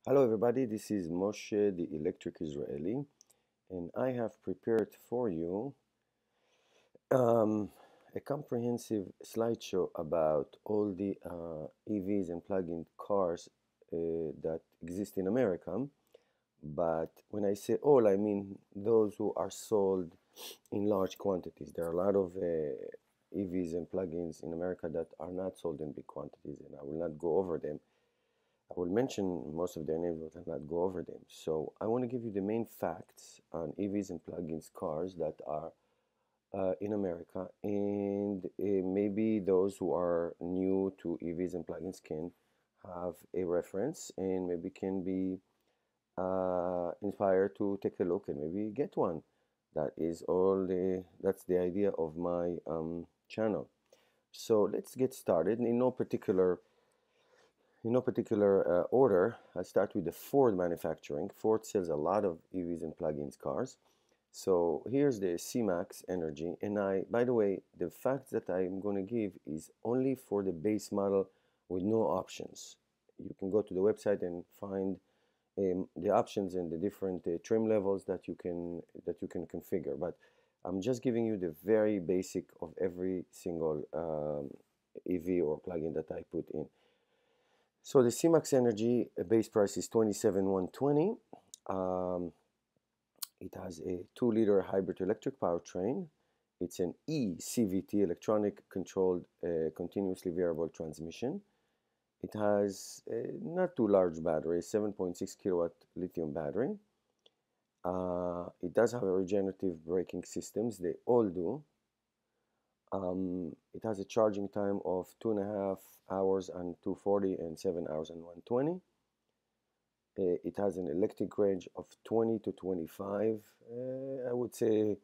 Hello everybody, this is Moshe, the Electric Israeli, and I have prepared for you um, a comprehensive slideshow about all the EVs and plug-in cars that exist in America. But when I say all, I mean those who are sold in large quantities. There are a lot of EVs and plug-ins in America that are not sold in big quantities, and I will not go over them. I will mention most of their names, but I'll not go over them. So I want to give you the main facts on EVs and plug-ins cars that are in America, and maybe those who are new to EVs and plug-ins can have a reference and maybe can be inspired to take a look and maybe get one. That's the idea of my channel. So let's get started. In no particular order, I start with the Ford manufacturing. Ford sells a lot of EVs and plug-ins cars. So here's the C-Max Energy. And by the way, the facts that I'm going to give is only for the base model with no options. You can go to the website and find the options and the different trim levels that you can configure. But I'm just giving you the very basic of every single EV or plug-in that I put in. So the C-Max Energy base price is $27,120. Um, it has a 2-liter hybrid electric powertrain. It's an eCVT, electronic controlled continuously variable transmission. It has a not too large battery, 7.6 kilowatt lithium battery. It does have a regenerative braking systems. They all do. It has a charging time of 2.5 hours and 240 and 7 hours and 120. It has an electric range of 20 to 25. I would say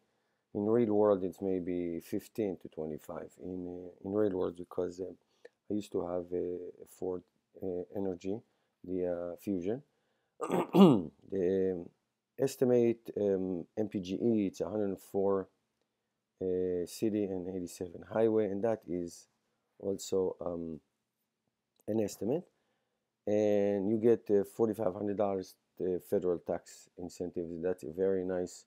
in real world it's maybe 15 to 25 in real world because I used to have a Ford Energy, the Fusion. The estimate MPGE, it's 104 city and 87 highway, and that is also an estimate. And you get $4,500 federal tax incentives. That's a very nice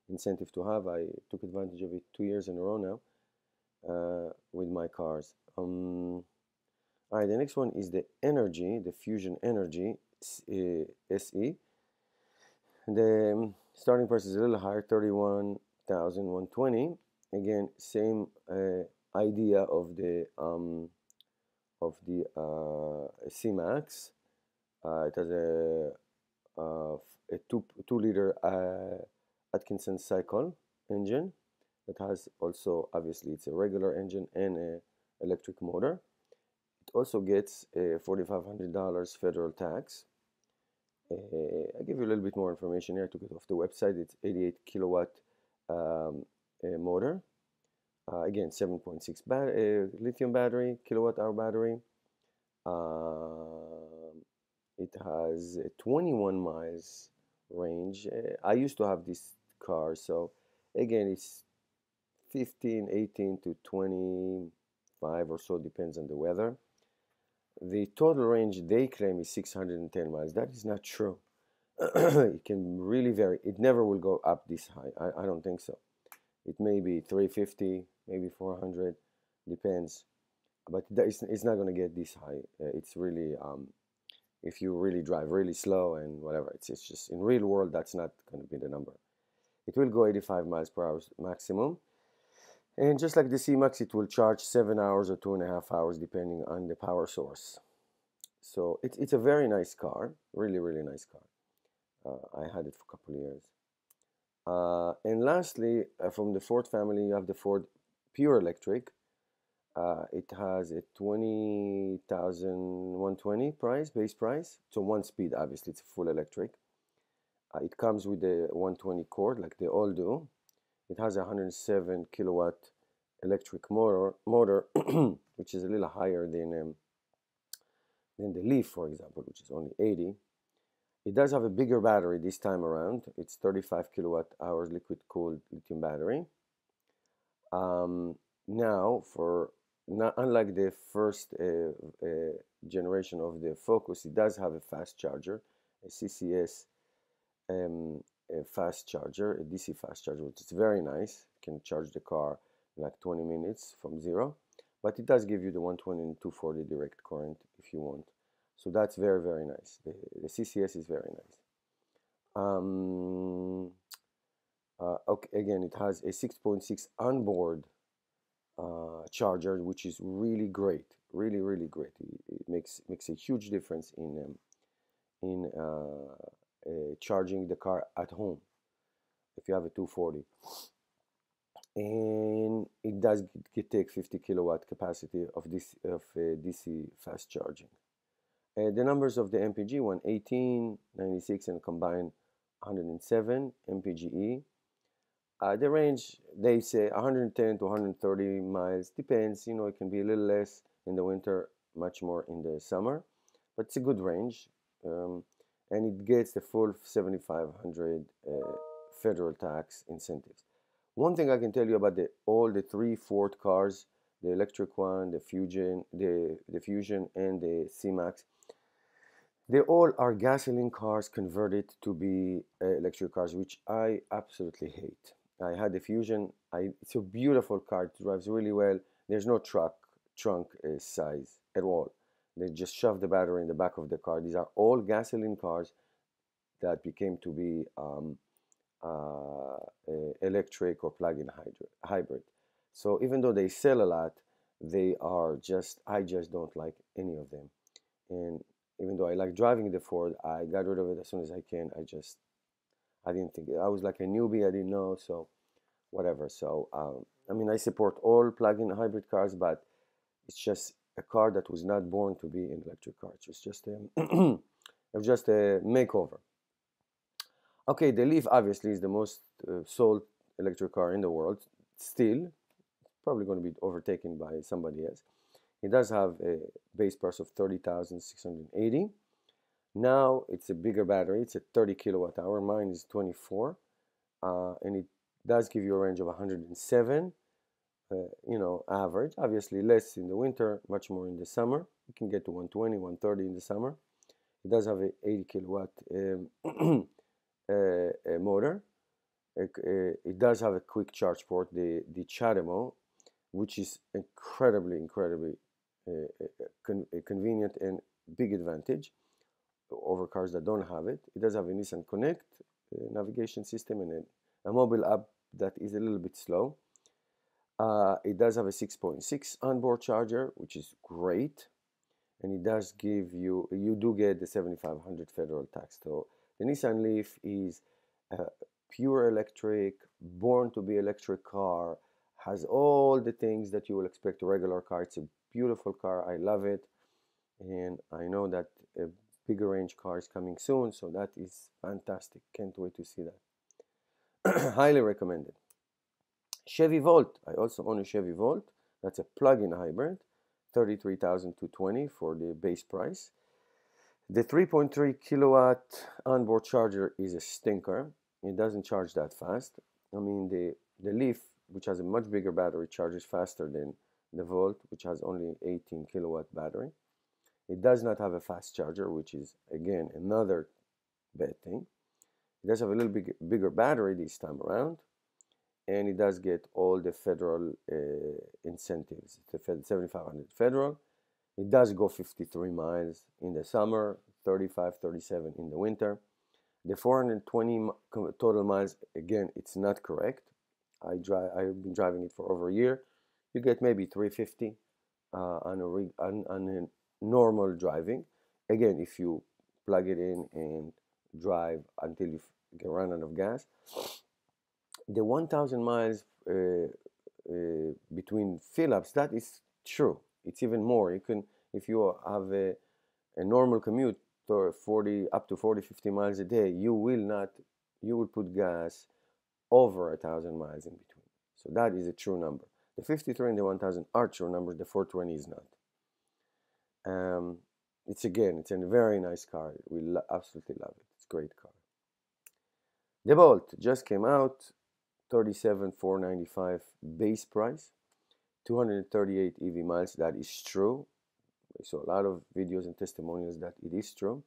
incentive to have. I took advantage of it 2 years in a row now with my cars. All right, the next one is the Energi, the Fusion Energi SE. The starting price is a little higher, 31,120. Again, same idea of the C-Max. It has a two-liter Atkinson cycle engine that has also, obviously, it's a regular engine and an electric motor. It also gets a $4,500 federal tax. I give you a little bit more information here. I took it off the website. It's 88 kilowatt motor. Again, 7.6 lithium battery, kilowatt hour battery. It has 21 miles range. I used to have this car, so again, it's 15, 18 to 25 or so, depends on the weather. The total range they claim is 610 miles. That is not true. It can really vary. It never will go up this high. I don't think so. It may be 350, maybe 400, depends. But it's not going to get this high. It's really, if you really drive really slow and whatever, it's just in real world, that's not going to be the number. It will go 85 miles per hour maximum. And just like the C-Max, it will charge 7 hours or 2.5 hours depending on the power source. So it's a very nice car, really nice car. I had it for a couple of years. And lastly, from the Ford family, you have the Ford Pure Electric. It has a 20,120 base price. So one speed, obviously, it's full electric. It comes with a 120 cord, like they all do. It has a 107 kilowatt electric motor, which is a little higher than the Leaf, for example, which is only 80. It does have a bigger battery this time around. It's 35 kilowatt hours liquid cooled lithium battery. Now, for not unlike the first generation of the Focus, it does have a fast charger, a CCS a fast charger, a DC fast charger, which is very nice. You can charge the car in like 20 minutes from zero, but it does give you the 120 and 240 direct current if you want. So that's very, very nice. The CCS is very nice. Okay, again, it has a 6.6 onboard charger, which is really great, really, really great. It makes a huge difference in charging the car at home if you have a 240. And it does take 50 kilowatt capacity of this DC fast charging. The numbers of the MPG: 118, 96, and combined 107 MPGe. The range, they say 110 to 130 miles, depends, it can be a little less in the winter, much more in the summer, but it's a good range. And it gets the full 7,500 federal tax incentives. One thing I can tell you about all the three Ford cars, the electric one, the Fusion, the Fusion, and the C-Max, they all are gasoline cars converted to be electric cars, which I absolutely hate. I had the Fusion. It's a beautiful car. It drives really well. There's no trunk size at all. They just shove the battery in the back of the car. These are all gasoline cars that became to be electric or plug-in hybrid. So even though they sell a lot, I just don't like any of them. And even though I like driving the Ford, I got rid of it as soon as I can. I didn't think I was like a newbie. I didn't know, so whatever. So I mean, I support all plug-in hybrid cars, but it's just a car that was not born to be an electric car. It was just it was just a makeover. Okay, the Leaf obviously is the most sold electric car in the world. Still, probably going to be overtaken by somebody else. It does have a base price of $30,680. Now it's a bigger battery. It's a 30 kilowatt hour. Mine is 24, and it does give you a range of 107. Average. Obviously less in the winter, much more in the summer. You can get to 120, 130 in the summer. It does have a 80 kilowatt motor. It does have a quick charge port, the CHAdeMO, which is incredibly convenient and big advantage over cars that don't have it. It does have a Nissan Connect navigation system and a mobile app that is a little bit slow. It does have a 6.6 onboard charger, which is great, and it does give you do get the 7,500 federal tax. So the Nissan Leaf is a pure electric, born to be electric car, has all the things that you will expect a regular car. It's a beautiful car. I love it, and I know that a bigger range car is coming soon, so that is fantastic. Can't wait to see that. Highly recommended. Chevy Volt. I also own a Chevy Volt. That's a plug-in hybrid, $33,220 for the base price. The 3.3 kilowatt onboard charger is a stinker. It doesn't charge that fast. I mean, the Leaf, which has a much bigger battery, charges faster than the Volt, which has only 18 kilowatt battery. It does not have a fast charger, which is, again, another bad thing. It does have a little bigger battery this time around, and it does get all the federal incentives. The 7,500 federal. It does go 53 miles in the summer, 35, 37 in the winter. The 420 total miles, again, it's not correct. I've been driving it for over a year. You get maybe 350 on a normal driving. Again, if you plug it in and drive until you run out of gas. The 1,000 miles between fill-ups, that is true. It's even more. You can, if you have a normal commute for up to 40, 50 miles a day, you will put gas over 1,000 miles in between. So that is a true number. The 53 and the 1,000 are true numbers. The 420 is not. It's a very nice car. We absolutely love it. It's a great car. The Bolt just came out, $37,495 base price, 238 EV miles. That is true. I saw a lot of videos and testimonials that it is true.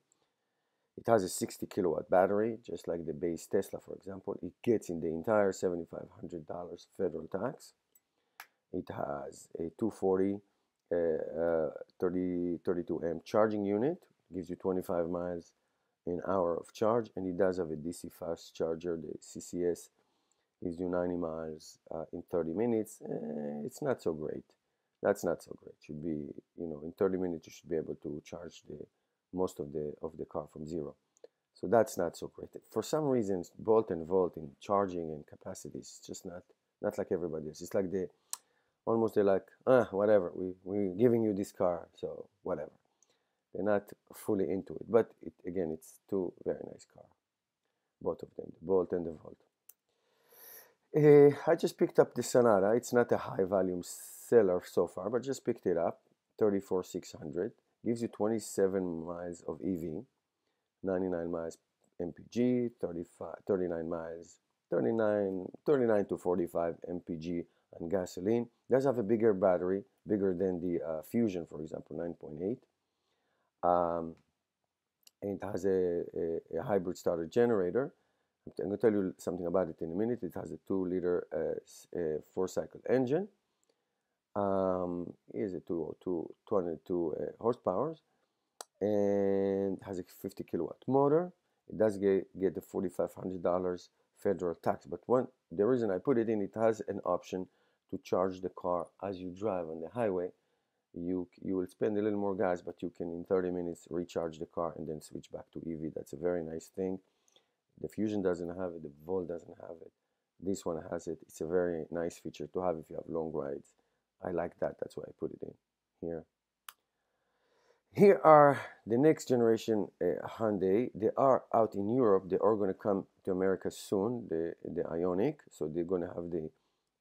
It has a 60 kilowatt battery, just like the base Tesla, for example. It gets in the entire $7,500 federal tax. It has a 240 32 amp charging unit, gives you 25 miles an hour of charge, and it does have a DC fast charger. The CCS gives you 90 miles in 30 minutes. It's not so great. That's not so great. Should be, in 30 minutes you should be able to charge most of the car from zero. So that's not so great. For some reasons, Bolt and Volt in charging and capacity is just not like everybody else. It's like they're like, whatever, we're giving you this car, so whatever. They're not fully into it. But again, it's two very nice cars, both of them, the Bolt and the Volt. I just picked up the Sonata. It's not a high volume seller so far, but just picked it up. 34,600. Gives you 27 miles of EV, 99 miles MPG, 39 miles, 39 to 45 MPG on gasoline. It does have a bigger battery, bigger than the Fusion, for example, 9.8. And it has a hybrid starter generator. I'm going to tell you something about it in a minute. It has a 2-liter 4-cycle engine. Here's a 202 horsepower, and has a 50 kilowatt motor. It does get the $4,500 federal tax, but the reason I put it in, it has an option to charge the car as you drive on the highway. You will spend a little more gas, but you can in 30 minutes recharge the car and then switch back to EV. That's a very nice thing. The Fusion doesn't have it, the Volt doesn't have it. This one has it. It's a very nice feature to have if you have long rides. I like that. That's why I put it in here. Here are the next generation Hyundai. They are out in Europe. They are going to come to America soon, the Ioniq. So they're going to have the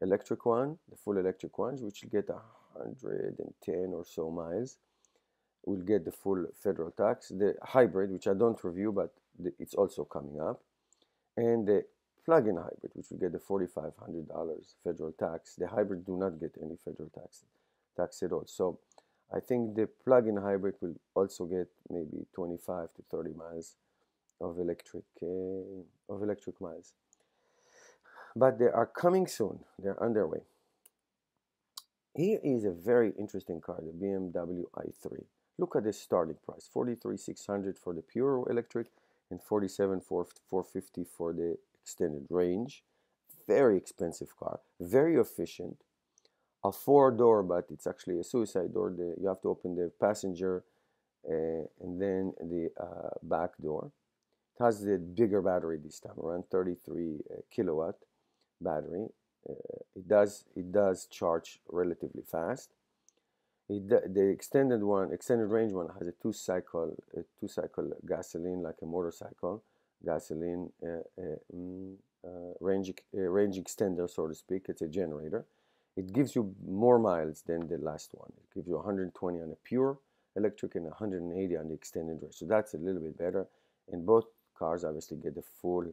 electric one, the full electric ones, which will get 110 or so miles. Will get the full federal tax. The hybrid, which I don't review, but it's also coming up. And the plug-in hybrid, which will get the $4,500 federal tax. The hybrid do not get any federal tax at all. So I think the plug-in hybrid will also get maybe 25 to 30 miles of electric miles. But they are coming soon. They're underway. Here is a very interesting car, the BMW i3. Look at the starting price, $43,600 for the pure electric and $47,450 for the extended range. Very expensive car, very efficient. A 4-door, but it's actually a suicide door. You have to open the passenger and then the back door. It has the bigger battery this time, around 33 kilowatt battery. It does charge relatively fast. The extended range one has a two-cycle gasoline, like a motorcycle gasoline range extender, so to speak. It's a generator. It gives you more miles than the last one. It gives you 120 on a pure electric and 180 on the extended range. So that's a little bit better. And both cars obviously get the full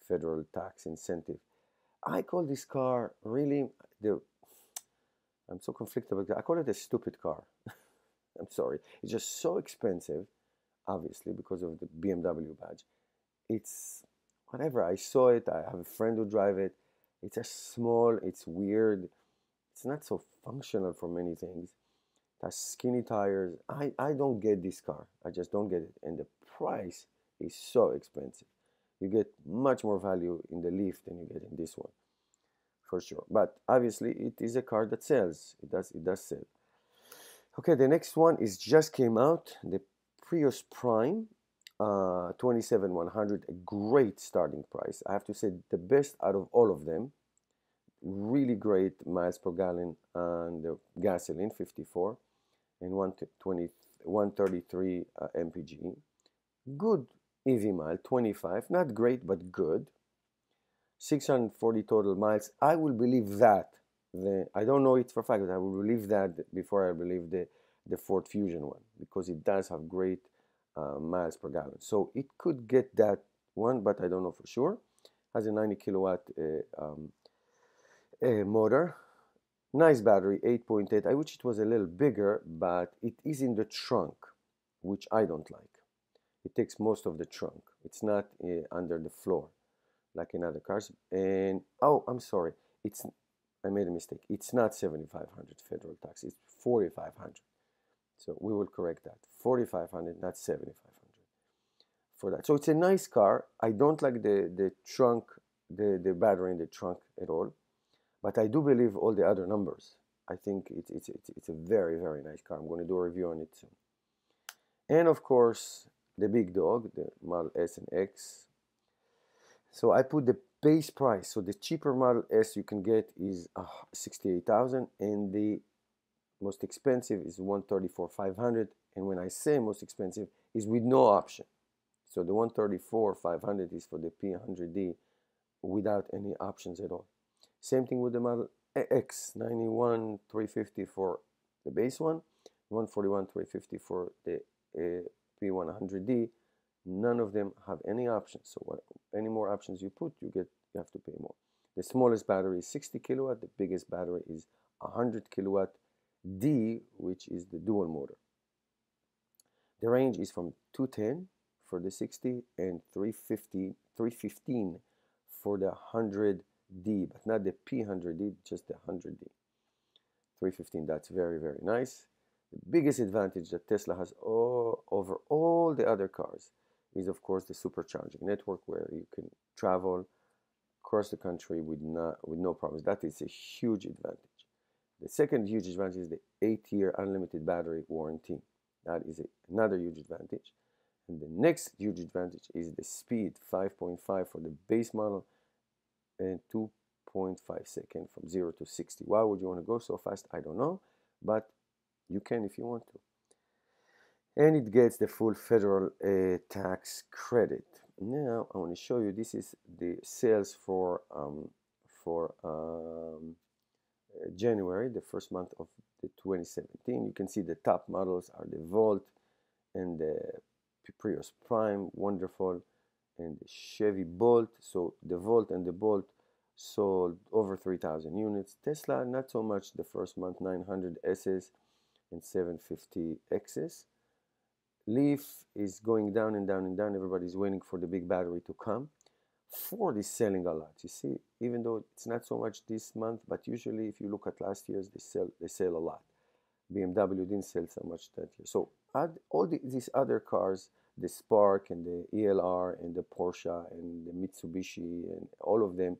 federal tax incentive. I call this car really I'm so conflicted about it. I call it a stupid car. I'm sorry. It's just so expensive, obviously, because of the BMW badge. It's whatever. I saw it. I have a friend who drive it. It's just small. It's weird. It's not so functional for many things. It has skinny tires. I don't get this car. I just don't get it. And the price is so expensive. You get much more value in the Leaf than you get in this one, for sure. But obviously, it is a car that sells. It does sell. Okay, the next one just came out. The PRIUS Prime, 27,100. A great starting price. I have to say, the best out of all of them. Really great miles per gallon on the gasoline, 54, and 133 mpg. Good EV mile, 25. Not great, but good. 640 total miles. I will believe that. I don't know it for a fact, but I will believe that before I believe the Ford Fusion one, because it does have great miles per gallon. So it could get that one, but I don't know for sure. Has a 90 kilowatt motor. Nice battery, 8.8. I wish it was a little bigger, but it is in the trunk, which I don't like. It takes most of the trunk. It's not under the floor like in other cars. And oh, I'm sorry. I made a mistake. It's not 7,500 federal tax. It's 4,500. So we will correct that. 4,500, not 7,500 for that. So it's a nice car. I don't like the trunk, the battery in the trunk at all. But I do believe all the other numbers. I think it's a very, very nice car. I'm going to do a review on it soon. And of course, the big dog, the Model S and X. So I put the base price. So the cheaper Model S you can get is 68,000, and the most expensive is 134,500. And when I say most expensive, is with no option. So the 134,500 is for the P100D without any options at all. Same thing with the Model X, 91,350 for the base one, 141,350 for the P100D. None of them have any options. So any more options you put, you have to pay more. The smallest battery is 60 kilowatt. The biggest battery is 100 kilowatt D, which is the dual motor. The range is from 210 for the 60 and 315 for the 100D, but not the P100D, just the 100D. 315, that's very, very nice. The biggest advantage that Tesla has over all the other cars is, of course, the supercharging network, where you can travel across the country with no problems. That is a huge advantage. The second huge advantage is the 8-year unlimited battery warranty. That is another huge advantage. And the next huge advantage is the speed, 5.5 for the base model and 2.5 seconds from 0 to 60. Why would you want to go so fast? I don't know, but you can if you want to. And it gets the full federal tax credit. Now I want to show you, this is the sales for January, the first month of the 2017. You can see the top models are the Volt and the PRIUS Prime, wonderful, and the Chevy Bolt. So the Volt and the Bolt sold over 3,000 units. Tesla, not so much the first month, 900 S's and 750 X's. Leaf is going down and down and down. Everybody's waiting for the big battery to come. Ford is selling a lot. You see, even though it's not so much this month, but usually if you look at last year's, they sell a lot. BMW didn't sell so much that year. So all these other cars, the Spark and the ELR and the Porsche and the Mitsubishi and all of them,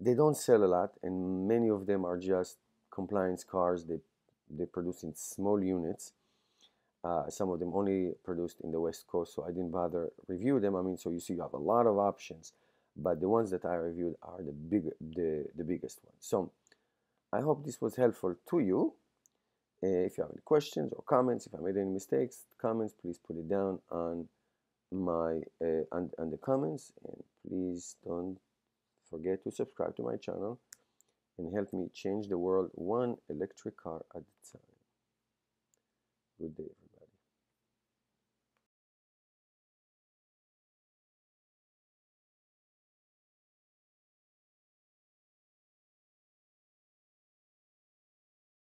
they don't sell a lot, and many of them are just compliance cars. They produce in small units. Some of them only produced in the West Coast, so I didn't bother review them. I mean, so you see, you have a lot of options, but the ones that I reviewed are the biggest ones. So I hope this was helpful to you. If you have any questions or comments, if I made any mistakes, comments, please put it down on on the comments, and please don't forget to subscribe to my channel and help me change the world one electric car at a time. Good day.